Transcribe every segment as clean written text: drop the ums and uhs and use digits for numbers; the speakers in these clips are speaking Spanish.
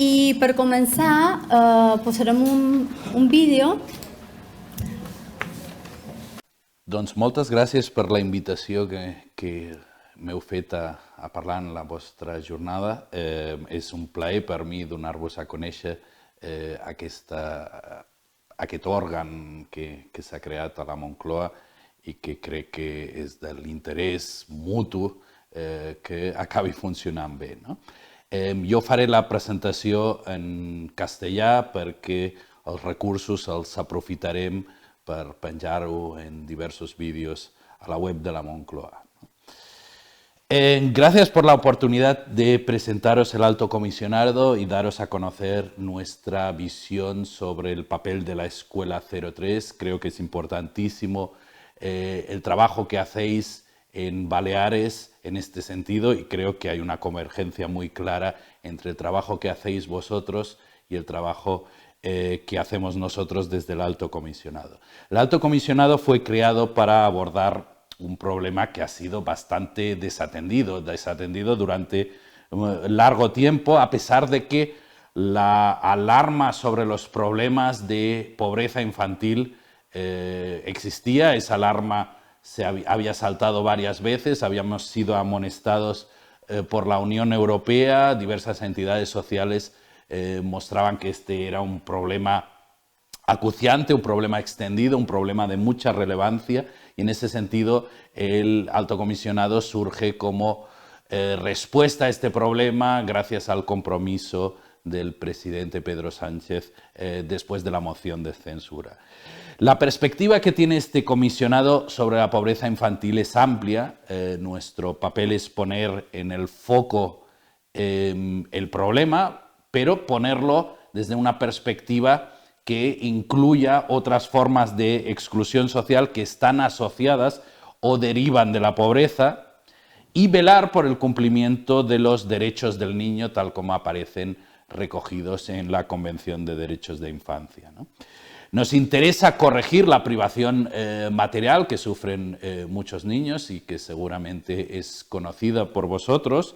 I per començar posarem un vídeo. Doncs moltes gràcies per la invitació que m'heu fet a parlar en la vostra jornada. És un plaer per mi donar-vos a conèixer aquest òrgan que s'ha creat a la Moncloa i que crec que és de l'interès mutu que acabi funcionant bé, no? Jo faré la presentació en castellà perquè els recursos els aprofitarem per penjar-ho en diversos vídeos a la web de la Moncloa. Gracias por la oportunidad de presentaros el Alto Comisionado y daros a conocer nuestra visión sobre el papel de la Escuela 03. Creo que es importantísimo el trabajo que hacéis en Baleares en este sentido y creo que hay una convergencia muy clara entre el trabajo que hacéis vosotros y el trabajo que hacemos nosotros desde el Alto Comisionado. El Alto Comisionado fue creado para abordar un problema que ha sido bastante desatendido durante largo tiempo, a pesar de que la alarma sobre los problemas de pobreza infantil existía. Esa alarma había saltado varias veces, habíamos sido amonestados por la Unión Europea, diversas entidades sociales mostraban que este era un problema acuciante, un problema extendido, un problema de mucha relevancia y en ese sentido el Alto Comisionado surge como respuesta a este problema gracias al compromiso del presidente Pedro Sánchez después de la moción de censura. La perspectiva que tiene este comisionado sobre la pobreza infantil es amplia. Nuestro papel es poner en el foco el problema, pero ponerlo desde una perspectiva que incluya otras formas de exclusión social que están asociadas o derivan de la pobreza y velar por el cumplimiento de los derechos del niño tal como aparecen recogidos en la Convención de Derechos de Infancia, ¿no? Nos interesa corregir la privación material que sufren muchos niños y que seguramente es conocida por vosotros,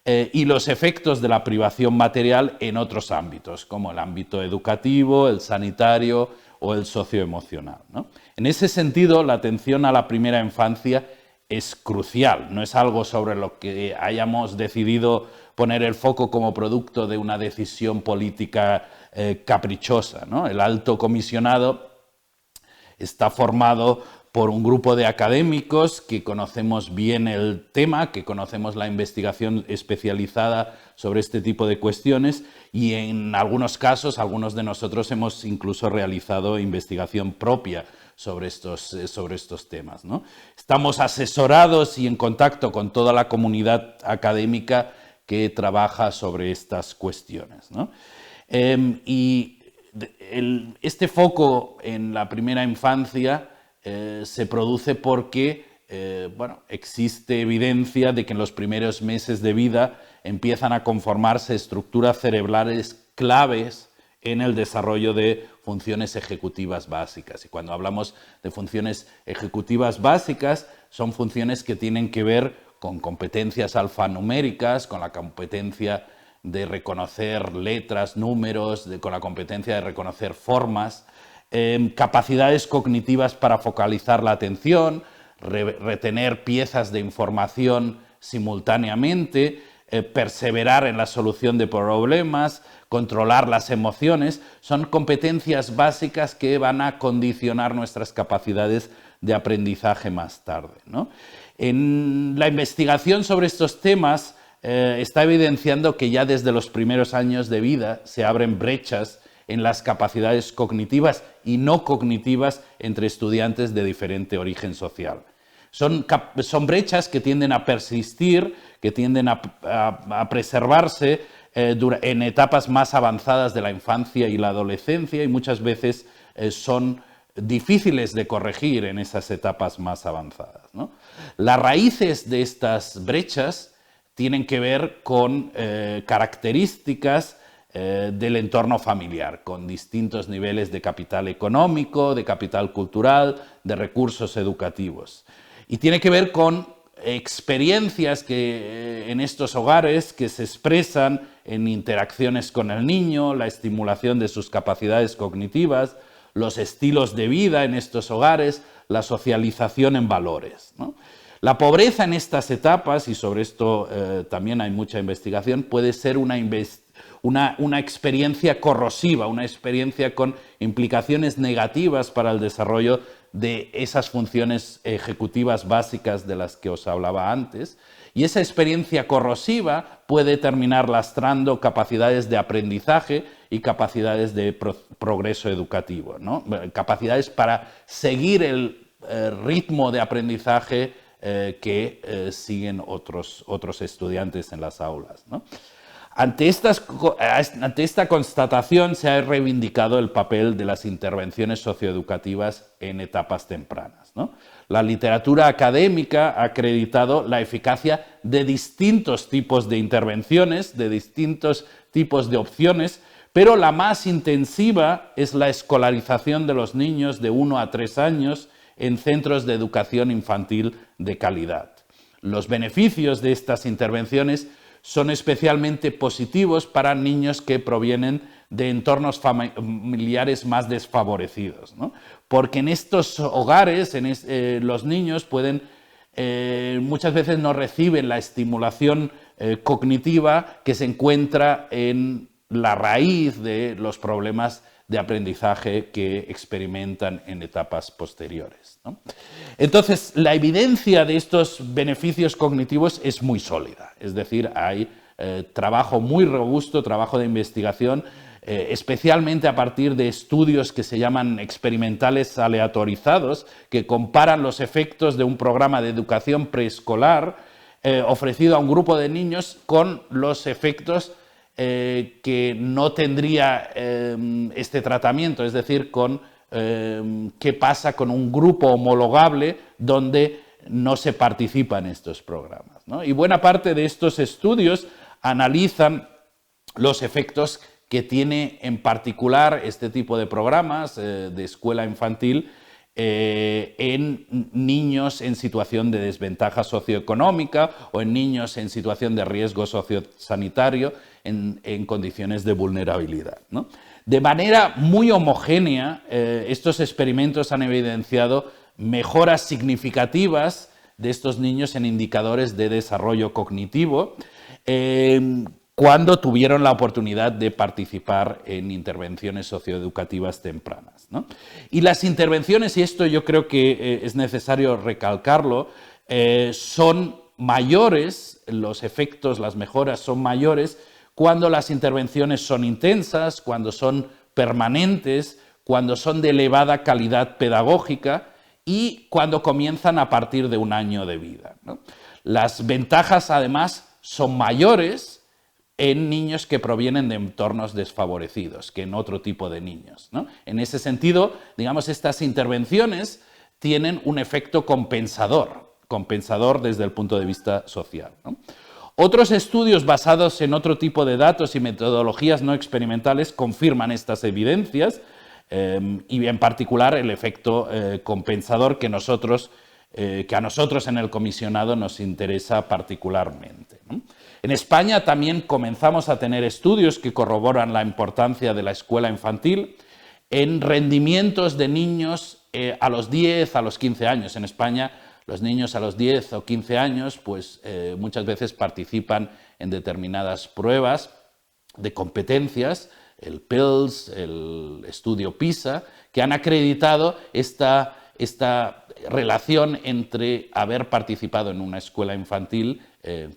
y los efectos de la privación material en otros ámbitos, como el ámbito educativo, el sanitario o el socioemocional, ¿no? En ese sentido, la atención a la primera infancia es crucial, no es algo sobre lo que hayamos decidido poner el foco como producto de una decisión política caprichosa, ¿no? El Alto Comisionado está formado por un grupo de académicos que conocemos bien el tema, que conocemos la investigación especializada sobre este tipo de cuestiones y en algunos casos, algunos de nosotros hemos incluso realizado investigación propia sobre estos temas, ¿no? Estamos asesorados y en contacto con toda la comunidad académica que trabaja sobre estas cuestiones, ¿no? Este foco en la primera infancia se produce porque existe evidencia de que en los primeros meses de vida empiezan a conformarse estructuras cerebrales claves en el desarrollo de funciones ejecutivas básicas. Y cuando hablamos de funciones ejecutivas básicas, son funciones que tienen que ver con competencias alfanuméricas, con la competencia de reconocer letras, números, con la competencia de reconocer formas, capacidades cognitivas para focalizar la atención, retener piezas de información simultáneamente, perseverar en la solución de problemas, controlar las emociones. Son competencias básicas que van a condicionar nuestras capacidades de aprendizaje más tarde, ¿no? En la investigación sobre estos temas está evidenciando que ya desde los primeros años de vida se abren brechas en las capacidades cognitivas y no cognitivas entre estudiantes de diferente origen social. Son brechas que tienden a persistir, que tienden a preservarse en etapas más avanzadas de la infancia y la adolescencia y muchas veces son difíciles de corregir en esas etapas más avanzadas, ¿no? Las raíces de estas brechas tienen que ver con características del entorno familiar, con distintos niveles de capital económico, de capital cultural, de recursos educativos. Y tiene que ver con experiencias en estos hogares que se expresan en interacciones con el niño, la estimulación de sus capacidades cognitivas, los estilos de vida en estos hogares, la socialización en valores, ¿no? La pobreza en estas etapas, y sobre esto también hay mucha investigación, puede ser una experiencia corrosiva, una experiencia con implicaciones negativas para el desarrollo de esas funciones ejecutivas básicas de las que os hablaba antes. Y esa experiencia corrosiva puede terminar lastrando capacidades de aprendizaje y capacidades de progreso educativo, ¿no? Capacidades para seguir el ritmo de aprendizaje que siguen otros estudiantes en las aulas, ¿no? Ante esta constatación se ha reivindicado el papel de las intervenciones socioeducativas en etapas tempranas, ¿no? La literatura académica ha acreditado la eficacia de distintos tipos de intervenciones, de distintos tipos de opciones, pero la más intensiva es la escolarización de los niños de 1 a 3 años en centros de educación infantil de calidad. Los beneficios de estas intervenciones son especialmente positivos para niños que provienen de entornos familiares más desfavorecidos, ¿no? Porque en estos hogares los niños muchas veces no reciben la estimulación cognitiva que se encuentra en la raíz de los problemas de aprendizaje que experimentan en etapas posteriores, ¿no? Entonces, la evidencia de estos beneficios cognitivos es muy sólida, es decir, hay trabajo muy robusto, trabajo de investigación, especialmente a partir de estudios que se llaman experimentales aleatorizados, que comparan los efectos de un programa de educación preescolar ofrecido a un grupo de niños con los efectos que no tendría este tratamiento, es decir, con qué pasa con un grupo homologable donde no se participa en estos programas, ¿no? Y buena parte de estos estudios analizan los efectos que tiene en particular este tipo de programas de escuela infantil en niños en situación de desventaja socioeconómica o en niños en situación de riesgo sociosanitario en condiciones de vulnerabilidad, ¿no? De manera muy homogénea, estos experimentos han evidenciado mejoras significativas de estos niños en indicadores de desarrollo cognitivo cuando tuvieron la oportunidad de participar en intervenciones socioeducativas tempranas, ¿no? Y las intervenciones, y esto yo creo que es necesario recalcarlo, son mayores, los efectos, las mejoras son mayores cuando las intervenciones son intensas, cuando son permanentes, cuando son de elevada calidad pedagógica y cuando comienzan a partir de 1 año de vida, ¿no? Las ventajas, además, son mayores en niños que provienen de entornos desfavorecidos que en otro tipo de niños, ¿no? En ese sentido, digamos, estas intervenciones tienen un efecto compensador desde el punto de vista social, ¿no? Otros estudios basados en otro tipo de datos y metodologías no experimentales confirman estas evidencias y en particular el efecto compensador que a nosotros en el comisionado nos interesa particularmente, ¿no? En España también comenzamos a tener estudios que corroboran la importancia de la escuela infantil en rendimientos de niños a los 10, a los 15 años. En España, los niños a los 10 o 15 años pues, muchas veces participan en determinadas pruebas de competencias, el PILS, el estudio PISA, que han acreditado esta relación entre haber participado en una escuela infantil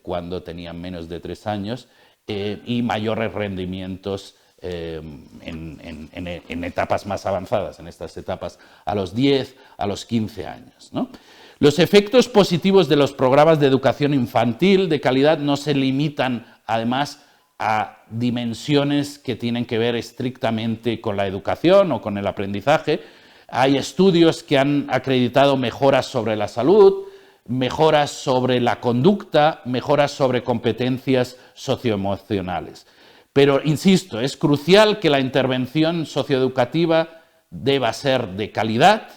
cuando tenían menos de 3 años y mayores rendimientos en etapas más avanzadas, en estas etapas a los 10, a los 15 años, ¿no? Los efectos positivos de los programas de educación infantil de calidad no se limitan, además, a dimensiones que tienen que ver estrictamente con la educación o con el aprendizaje. Hay estudios que han acreditado mejoras sobre la salud, mejoras sobre la conducta, mejoras sobre competencias socioemocionales. Pero, insisto, es crucial que la intervención socioeducativa deba ser de calidad,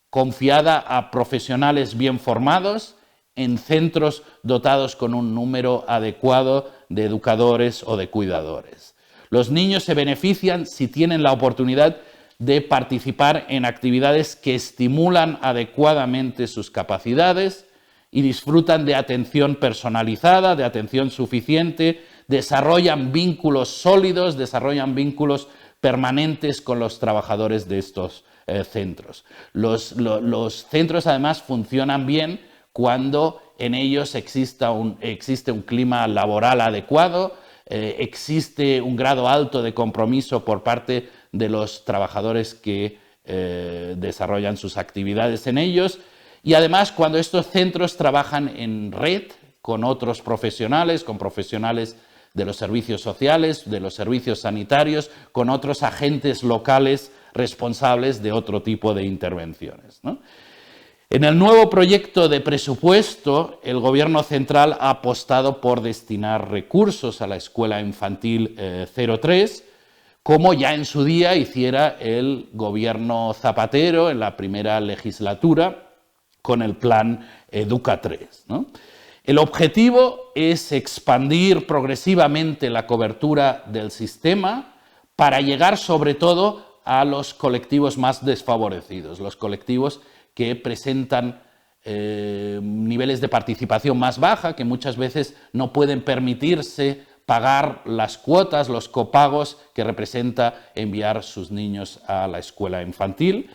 confiada a profesionales bien formados en centros dotados con un número adecuado de educadores o de cuidadores. Los niños se benefician si tienen la oportunidad de participar en actividades que estimulan adecuadamente sus capacidades y disfrutan de atención personalizada, de atención suficiente, desarrollan vínculos sólidos, desarrollan vínculos permanentes con los trabajadores de estos centros. Los centros además funcionan bien cuando en ellos existe un clima laboral adecuado, existe un grado alto de compromiso por parte de los trabajadores que desarrollan sus actividades en ellos, y además cuando estos centros trabajan en red con otros profesionales, con profesionales de los servicios sociales, de los servicios sanitarios, con otros agentes locales responsables de otro tipo de intervenciones, ¿no? En el nuevo proyecto de presupuesto, el Gobierno central ha apostado por destinar recursos a la Escuela Infantil 03, como ya en su día hiciera el Gobierno Zapatero en la primera legislatura con el Plan Educa 3, ¿no? El objetivo es expandir progresivamente la cobertura del sistema para llegar sobre todo a los colectivos más desfavorecidos, los colectivos que presentan niveles de participación más baja, que muchas veces no pueden permitirse pagar las cuotas, los copagos que representa enviar sus niños a la escuela infantil,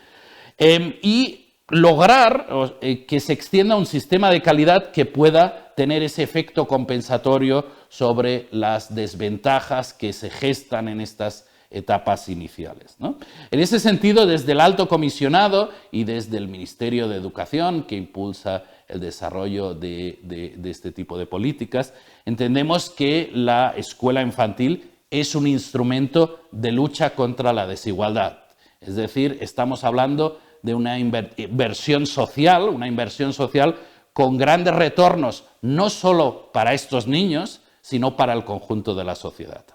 y lograr que se extienda un sistema de calidad que pueda tener ese efecto compensatorio sobre las desventajas que se gestan en estas etapas iniciales, ¿no? En ese sentido, desde el Alto Comisionado y desde el Ministerio de Educación, que impulsa el desarrollo de este tipo de políticas, entendemos que la escuela infantil es un instrumento de lucha contra la desigualdad. Es decir, estamos hablando de una inversión social con grandes retornos, no solo para estos niños, sino para el conjunto de la sociedad.